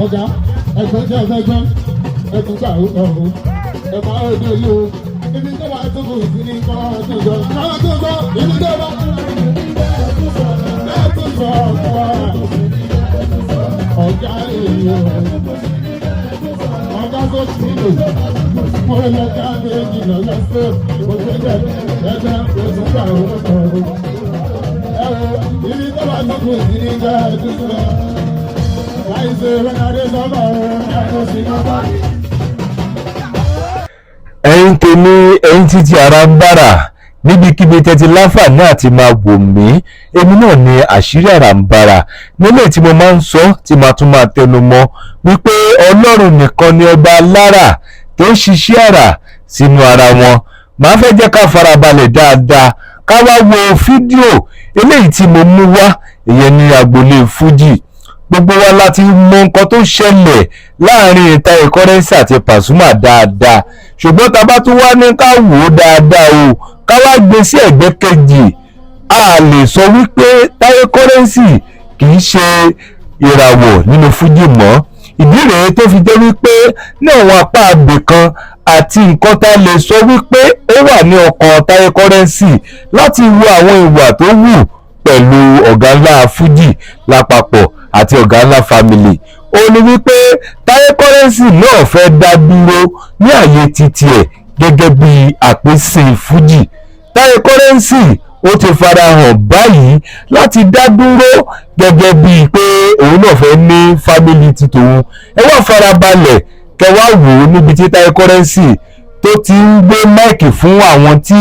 ọjà ẹ̀kọ́ jẹ́ ẹ̀fẹ́jọ́ ẹ̀kọ́ gbà ọ̀hún ẹ̀kọ́ ọ̀dọ́ yìí o ibi tó bá tó kù sí ní kọ́ tó sọ káwá tó sọ ibi tó bá tó sọ fún wa ọjà èyí ọjà tó ti lò mo lọ ká méjì lọ lọ́sọ̀ òṣèlú ẹ̀dá oṣù gbà ọ̀hún ibi tó bá tó kù sí ní kọ́ tó sọ. ẹ̀yin tèmi ẹ̀yin títí ara ń bára níbikíbi tẹ́tí láǹfààní àti máa wò mí èmi náà ni àṣírí àrà ń bára nílé tí mo máa ń sọ tí màá tún máa tẹnu mọ́ wípé ọlọ́run nìkan ni ọba alára tó ń ṣiṣẹ́ àrà sínú ara wọn màá fẹ́ jẹ́ ká farabalẹ̀ dáadáa ká wá wo fídíò eléyìí tí mo mú wá ìyẹn ní agboolé fújì gbogbo wa láti mọ nǹkan tó ṣẹlẹ̀ láàrin Taye Currency àti Pasuma dáadáa ṣùgbọ́n tá a bá tún wá ní ká wò ó dáadáa o ká wá gbé sí ẹ̀gbẹ́ kejì a lè sọ wípé Taye Currency kì í ṣe ìràwọ̀ nínú fújì mọ́ ìdí rèé tó fi jẹ́ wípé ní àwọn apá àgbè kan àti nǹkan tá a lè sọ wípé ó wà ní ọkàn Taye Currency láti wo àwọn ìwà tó wù pẹ̀lú ọ̀gá ńlá fújì lápapọ̀ àti ọ̀gá ńlá family ó ní wípé Taye Currency náà fẹ́ dá dúró ní àyè títí ẹ̀ gẹ́gẹ́ bí àpèsè fújì Taye Currency ó ti farahàn báyìí láti dá dúró gẹ́gẹ́ bíi pé òun náà fẹ́ ní family ti tòun ẹ wá farabalẹ̀ kẹ́ wá wò ó níbi tí Taye Currency tó ti ń gbé máìkì fún àwọn tí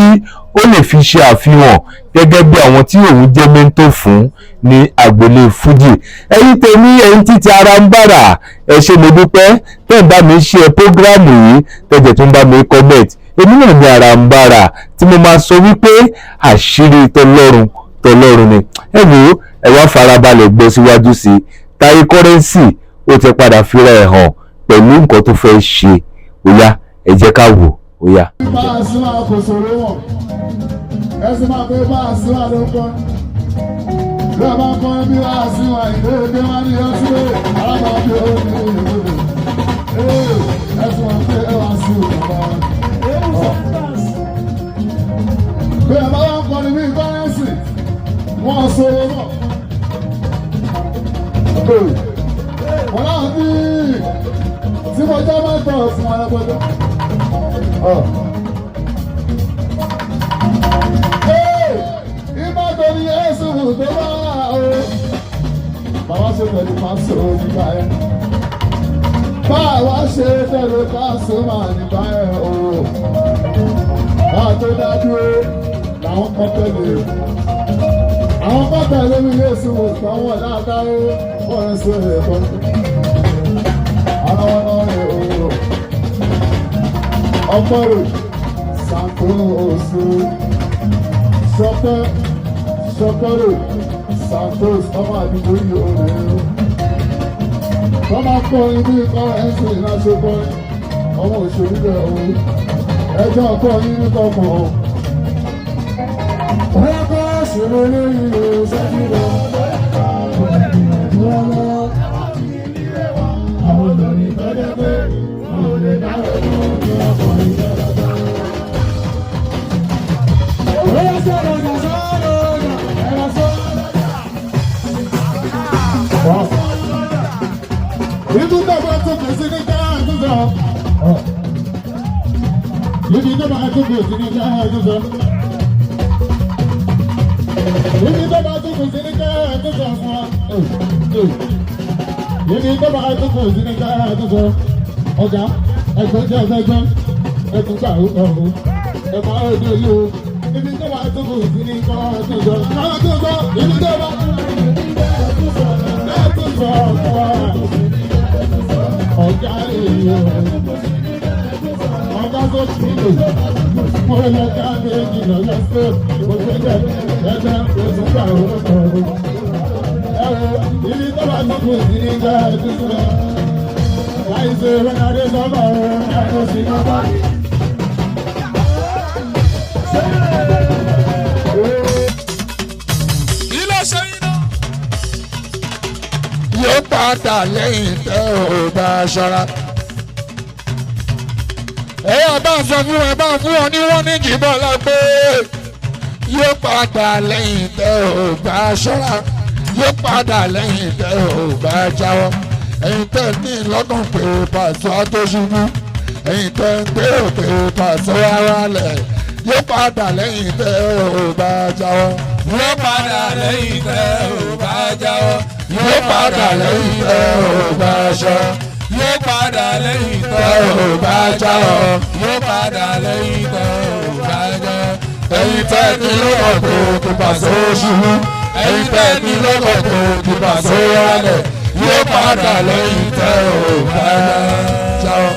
ó lè fi ṣe àfihàn gẹ́gẹ́ bí àwọn tí òun jẹ́ mẹ́ńtò fún ní agboolé fújì ẹ̀yin tèmi ẹ̀yin títí ara ń bára ẹ ṣé mo dúpẹ́ tẹ́ ń bá mi ṣe prógráàmù yìí tẹ́jẹ̀ tó ń bá mi comment èmi náà ní ara ń bára tí mo máa sọ wípé àṣírí tọlọ́run ni ẹ wò ó ẹ wá farabalẹ̀ gbọ́ síwájú sí i Taye Currency ó ti padà fira ẹ̀ hàn pẹ̀lú nǹkan tó fẹ́ ṣe ó yá ẹ jẹ́ ká wò ó yá. bá a sí wa kò sòrò wọn ẹ sì máa pé bá a sí wa ló ń kọ́ bí a bá ń kọ́ bí a sí wa ìlú èdè wa ní ọtí alábàábí ó ní ìlú ẹ sì máa pé ẹ wá sí òkàbá bí a bá ń kọ́ ní bí Currency wọ́n sòrò wọn wọ́n náà bí tí mo jẹ́ mọ́tò fún alágbọ́dọ́. Ìbàdàn ni ẹ̀sùn tó bá o. Bàbá ṣe pẹ̀lú pàṣẹ nígbà ẹ̀. Báwa ṣe pẹ̀lú pàṣẹ máa nígbà ẹ̀ o. Báwa tó dájú làwọn kan tẹ̀lé. Àwọn kan tẹ̀lé mi lé sí wò sàn wọ̀ dáadáa o. Wọ́n ń ṣe ẹ̀kọ́. Àwọn náà rẹ̀ o. Ọpọlọ Santos Sọpọlọ Santos ọmọ àdúgbò yìí ò rẹ̀ ẹ́ wọ́n máa kọ́ ibi Currency láti kọ́ ọmọ òṣèlú rẹ̀ o ẹjọ́ kọ́ yín kọ̀ọ̀kan wọ́n kọ́ ṣòro lórí ìṣẹ́jú lọ. Àwọn olórin tọ́jọ́ pé àwọn olè dáwọ́ ní ọkọ̀ ìjọba. Ibi tó bá tó kù sí ní ká àtúnṣe. Ibi tó bá tó kù sí ní ká àtúnṣe. Ibi tó bá tó kù sí ní ká àtúnṣe fún wa. Ibi tó bá tó kù sí ní ká àtúnṣe. Ọjà ẹ̀kọ́ jẹ́ ẹ̀fẹ́jọ́ ẹ̀kọ́ gbà ọ̀hún ẹ̀kọ́ ọ̀dọ́ yìí o. ibi tó bá tó kù sí ní kọ́ tó sọ. Kọ́ tó sọ ibi tó bá tó sọ fún wa. Ọ̀gá èèyàn ọ̀gá tó ti lò. Mo lọ ká méjì lọ́jọ́ sí òṣèlú ẹgbẹ́ oṣù pàrọ̀ ọ̀rọ̀. Ibi tó bá tó kù sí ní kọ́ tó sọ. Láìsí ìrìnàdé sọ́kọ̀ ọ̀rọ̀ ẹ̀kọ́ sí lọ́wọ́. Yóò padà lẹ́yìn tẹ́ ò bá ṣọ́ra. Ẹ̀yà bá sọ fún ẹ bá fún ọ ní wọ́n ní jìbọn lọ pé yóò padà lẹ́yìn tẹ́ ò bá ṣọ́ra. Yóò padà lẹ́yìn tẹ́ ò bá jáwọ́. Ẹ̀yin tẹ́ ní lọ́kàn pé pàṣẹ tó ṣubú. Ẹ̀yin tẹ́ ń gbé òpè pàṣẹ ara lẹ̀. Yóò padà lẹ́yìn tẹ́ ò bá jáwọ́. Yóò padà lẹ́yìn tẹ́ ò bá jáwọ́. Yóò padà lẹ́yìn tẹ́ ò bá ṣọ́. Yóò padà lẹ́yìn Tẹ́ ò bá jáwọ́. Yóò padà lẹ́yìn tẹ́ ò bá jáwọ́. Ẹ̀yin tẹ́ ní lọ́kàn pé kò pàṣẹ ṣubú. Ẹ̀yin tẹ́ ní lọ́kàn pé kò pàṣẹ rálẹ̀. Yóò padà lẹ́yìn tẹ́ ò bá jáwọ́.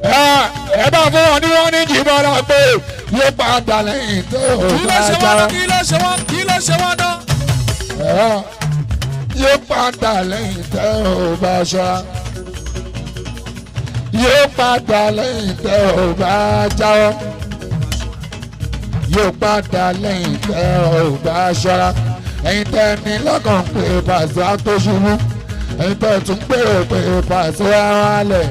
Ẹ bá fún wọn ní wọ́n ní jìbọn lọ pé yóò padà lẹ́yìn tó bá jáwọ́. Kí ló ṣe wọ́n náà? Yóò padà lẹ́yìn tẹ́ ò bá ṣọ́ra. Yóò padà lẹ́yìn tẹ́ ò bá jáwọ́. Yóò padà lẹ́yìn tẹ́ ò bá ṣọ́ra. Ẹ̀yin tẹ́ ní lọ́kàn pé pàṣẹ tó ṣubú. Ẹ̀yin tẹ́ tún gbèrò pé pàṣẹ ara lẹ̀.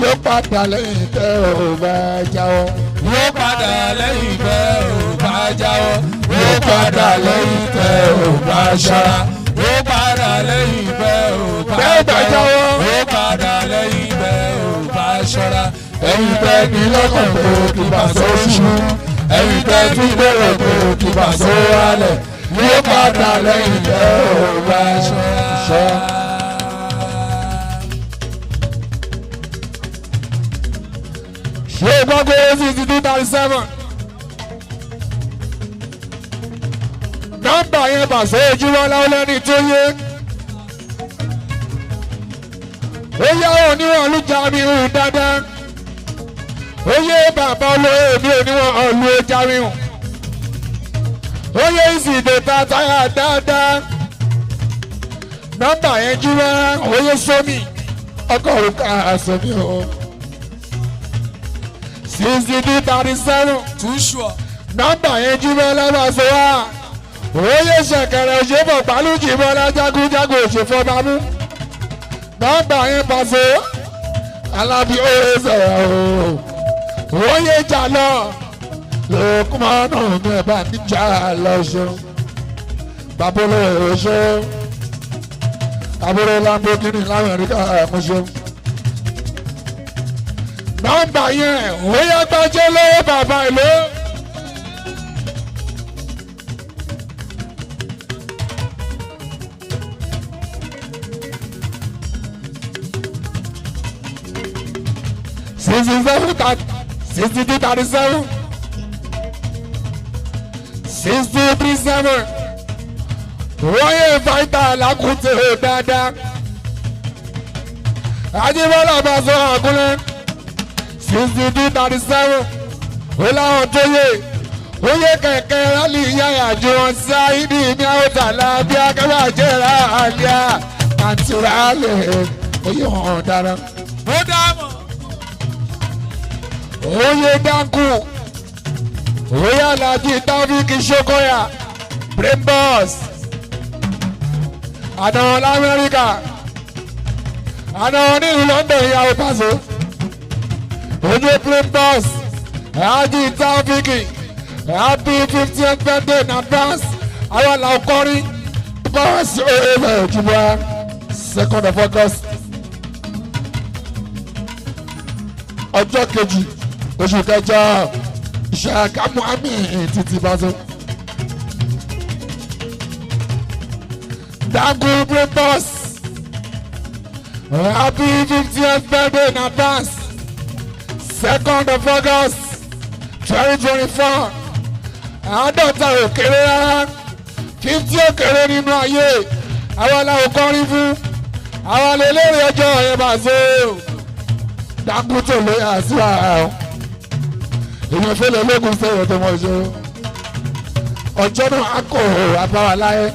Yóò padà lẹ́yìn tẹ́ ò bá jáwọ́. Yóò padà lẹ́yìn tẹ́ ò bá jáwọ́. Yóò padà lẹ́yìn tẹ́ ò bá ṣọ́ra. Yóò padà lẹ́yìn tẹ́ ò bá jáwọ́. Yóò padà lẹ́yìn tẹ́ ò bá ṣọ́ra. Ẹ̀yin tẹ́ ní lọ́kàn pé kí pàṣẹ ṣubú. Ẹ̀yin tẹ́ tún gbèrò pé kí pàṣẹ ara lẹ̀. Yóò padà lẹ́yìn tẹ́ ò bá ṣọ́ra. Ṣé gbọ́gbé 6237? Nọ́mbà yẹn Pàṣẹ Ojúmọ́ Láwọlẹ́ni tó yé. Ó yá oníwọ̀n lùjà mi hù dáadáa. Ó yé bàbá olóyè mi oníwọ̀n ọ̀lù ẹja mi hù. Ó yé ìsìndè ta táyà dáadáa. Nọ́mbà yẹn júwẹ́ ó yé sómi. Ọkọ̀ òrùka àṣẹmí o. 6237. Too sure. Nọ́mbà yẹn júwẹ́ lẹ́bàṣẹ́ wá. Oyè ṣẹ̀kẹ̀rẹ̀ òṣèbọ̀ pálùjì mọ́lá jágúnjágún òṣèfọ́bámú. Nọ́mbà yẹn Pàṣẹ Alábí oyè sọ̀rọ̀ o. Oyè jà lọ. Lókùmọ́nù mi ẹ̀ bá níjà lọ ṣeun. Bàbá ṣe. Àbúrò Lamborghini l'Amẹ́ríkà mo ṣeun. Nọ́mbà yẹn oyè gbajẹ́ lọ́wọ́ bàbá ìlú. Sixty-two 37. 6237. Oyè fáìtà làkùtè dáadáa. Ajíbọ́lá bá sọ àgúnlẹ̀. 6237. Ó láwọn tó yé. Oyè kẹ̀kẹ́ rálì yáyà ju wọn sáyidì ní àwòtálá bí akẹ́bà jẹ́ra àlíà àti rálẹ̀. Oyè hàn dára. Ó dáàmú. Oyè dánkù. Oyè alájí tábìkì ṣókòyà. brain boss àná lamẹ́ríkà àná nílùú London ìyàwó Paso ojú brain boss àájí táfíkì happy 50th birthday in advance àwọn làwọn kọrin bọ́ọ̀sì ọ̀rẹ́ ìjìbá 2nd of August ọjọ́ kejì oṣù kẹjọ ìṣàkámú àmì títí Paso. Dangu brain boss happy 50th birthday in advance 2nd of August 2024 àádọ́ta òkèrè rárá 50 òkèrè nínú ayé àwọn aláwọ̀ kọrin fún àwọn alẹ́lẹ́rìí ọjọ́ yẹn Paso. Dangote ló yà sí àárọ̀ èèyàn fẹ́lẹ̀ lógún sẹ́yìn tó mọ̀ ṣe ọjọ́ náà á kò àbáwá láyé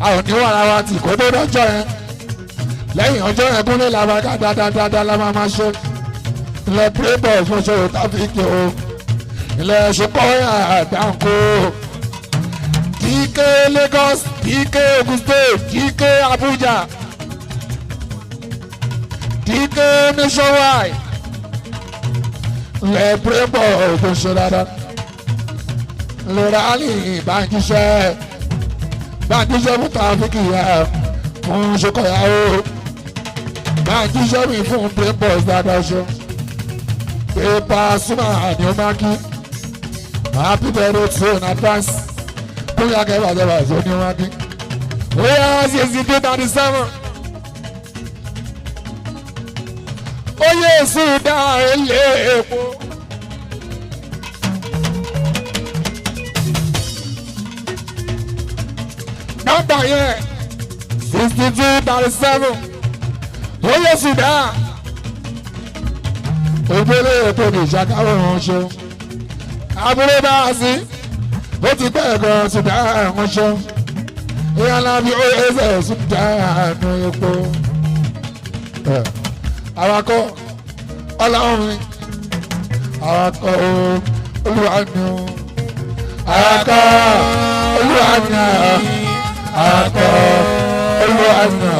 a ò ní wàrà wa tì kó tó dọ́jọ́ yẹn lẹ́yìn ọjọ́ yẹn kúnlẹ̀ làbàdà dáadáa la máa ṣe ilẹ̀ pírẹ́bọ̀ fún ṣòro táfíìkì o ilẹ̀ ṣùpọ̀yà Danko DK Lagos DK Ogun State DK Abuja DK nationwide ilẹ̀ pírẹ́bọ̀ fún ṣe dáadáa lọ́ràálì ìbánjíṣẹ́ fún táfíìkì yà fún ṣokọ̀yà o bánjíṣẹ́ mi fún pírẹ́bọ̀ dáadáa ṣe pépà súnmọ́ àní ó máa kí happy birthday to you in advance kúnyà kẹ́ bàjẹ́ ní ó máa kí ó yà á sì èsì 237 ó yẹ èsì dá ilé epo. Nọ́mbà yẹn 6237 ó yẹ èsì dá ògbélé ètò ìṣàkárò ránṣẹ́ abúlé bá a sí ó ti pẹ́ gan ṣùgbọ́n ránṣẹ́ ìyá lábí ó ẹsẹ̀ ṣùgbọ́n àánú epo awakọ̀ ọlọ́run awakọ̀ olúwànú awakọ̀ olúwànú awakọ̀ olúwànú.